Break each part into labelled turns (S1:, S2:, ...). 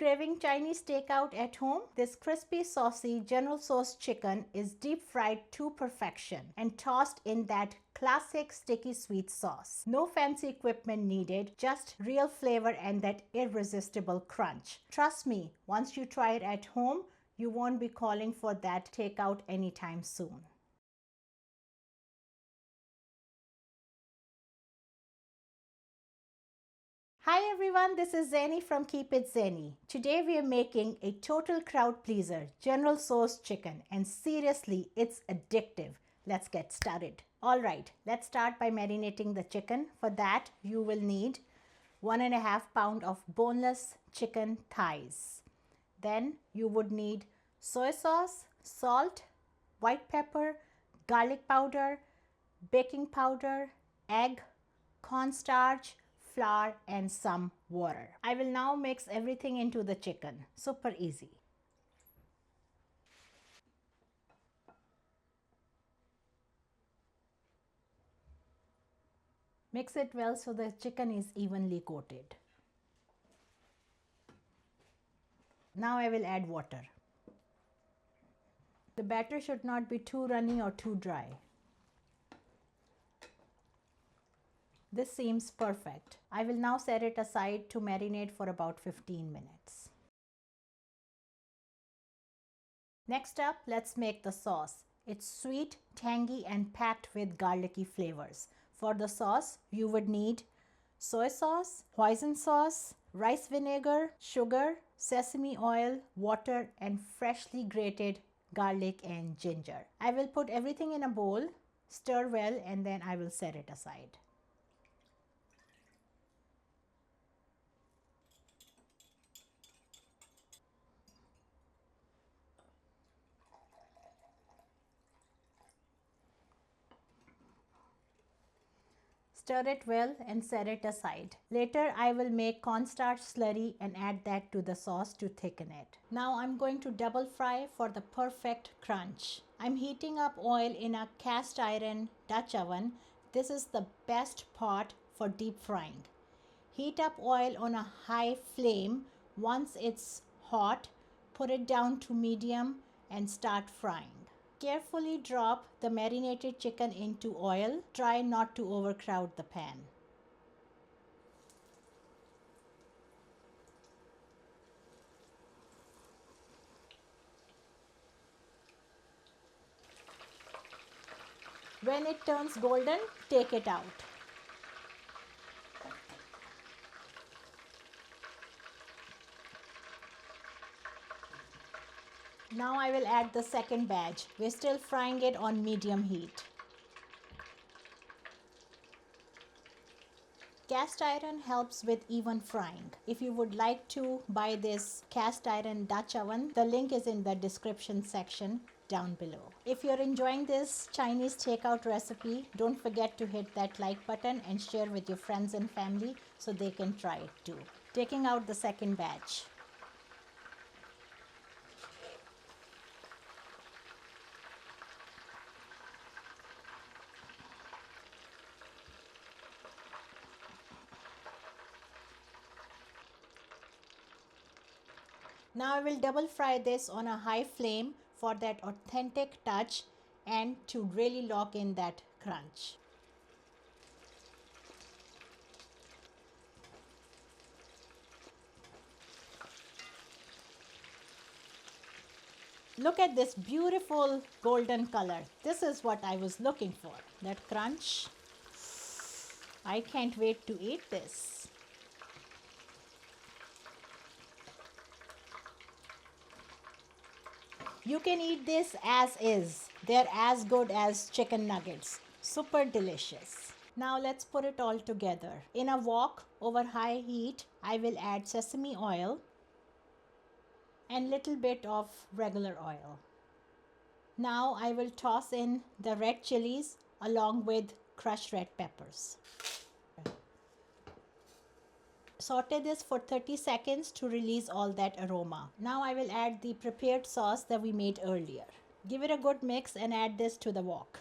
S1: Craving Chinese takeout at home? This crispy, saucy General Tso chicken is deep fried to perfection and tossed in that classic sticky sweet sauce. No fancy equipment needed, just real flavor and that irresistible crunch. Trust me, once you try it at home, you won't be calling for that takeout anytime soon. Hi everyone, this is Zaini from Keep It Zaini. Today we are making a total crowd pleaser, General Tso Chicken, and seriously, it's addictive. Let's get started. Alright, let's start by marinating the chicken. For that, you will need 1.5 pounds of boneless chicken thighs. Then you would need soy sauce, salt, white pepper, garlic powder, baking powder, egg, cornstarch, flour and some water. I will now mix everything into the chicken. Super easy. Mix it well so the chicken is evenly coated. Now I will add water. The batter should not be too runny or too dry. This seems perfect. I will now set it aside to marinate for about 15 minutes. Next up, let's make the sauce. It's sweet, tangy and packed with garlicky flavors. For the sauce, you would need soy sauce, hoisin sauce, rice vinegar, sugar, sesame oil, water and freshly grated garlic and ginger. I will put everything in a bowl, stir well and then I will set it aside. Stir it well and set it aside. Later I will make cornstarch slurry and add that to the sauce to thicken it. Now I'm going to double fry for the perfect crunch. I'm heating up oil in a cast iron Dutch oven. This is the best pot for deep frying. Heat up oil on a high flame. Once it's hot, put it down to medium and start frying. Carefully drop the marinated chicken into oil. Try not to overcrowd the pan. When it turns golden, take it out. Now I will add the second batch. We're still frying it on medium heat. Cast iron helps with even frying. If you would like to buy this cast iron Dutch oven, the link is in the description section down below. If you're enjoying this Chinese takeout recipe, don't forget to hit that like button and share with your friends and family so they can try it too. Taking out the second batch. Now I will double fry this on a high flame for that authentic touch and to really lock in that crunch. Look at this beautiful golden color. This is what I was looking for. That crunch. I can't wait to eat this. You can eat this as is. They're as good as chicken nuggets. Super delicious. Now let's put it all together. In a wok over high heat, I will add sesame oil and little bit of regular oil. Now I will toss in the red chilies along with crushed red peppers. Saute this for 30 seconds to release all that aroma. Now I will add the prepared sauce that we made earlier. Give it a good mix and add this to the wok.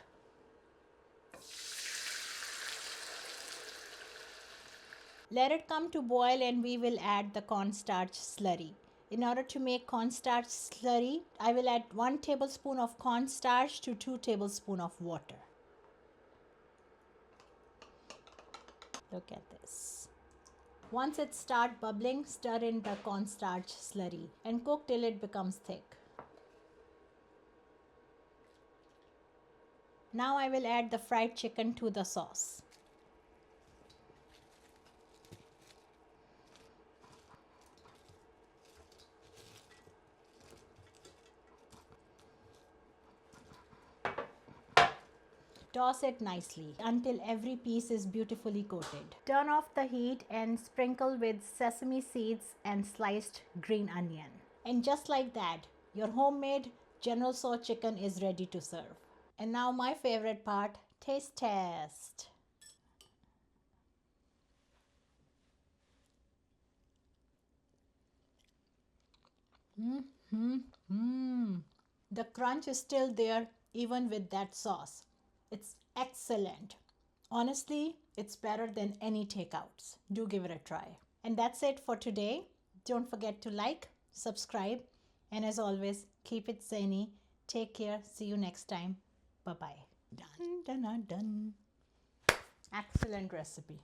S1: Let it come to boil and we will add the cornstarch slurry. In order to make cornstarch slurry, I will add 1 tablespoon of cornstarch to 2 tablespoons of water. Look at this. Once it starts bubbling, stir in the cornstarch slurry and cook till it becomes thick. Now I will add the fried chicken to the sauce. Toss it nicely until every piece is beautifully coated. Turn off the heat and sprinkle with sesame seeds and sliced green onion. And just like that, your homemade General Tso chicken is ready to serve. And now my favorite part, taste test. The crunch is still there even with that sauce. It's excellent. Honestly, it's better than any takeouts. Do give it a try. And that's it for today. Don't forget to like, subscribe, and as always, keep it Zaini. Take care. See you next time. Bye-bye. Done, done, done. Excellent recipe.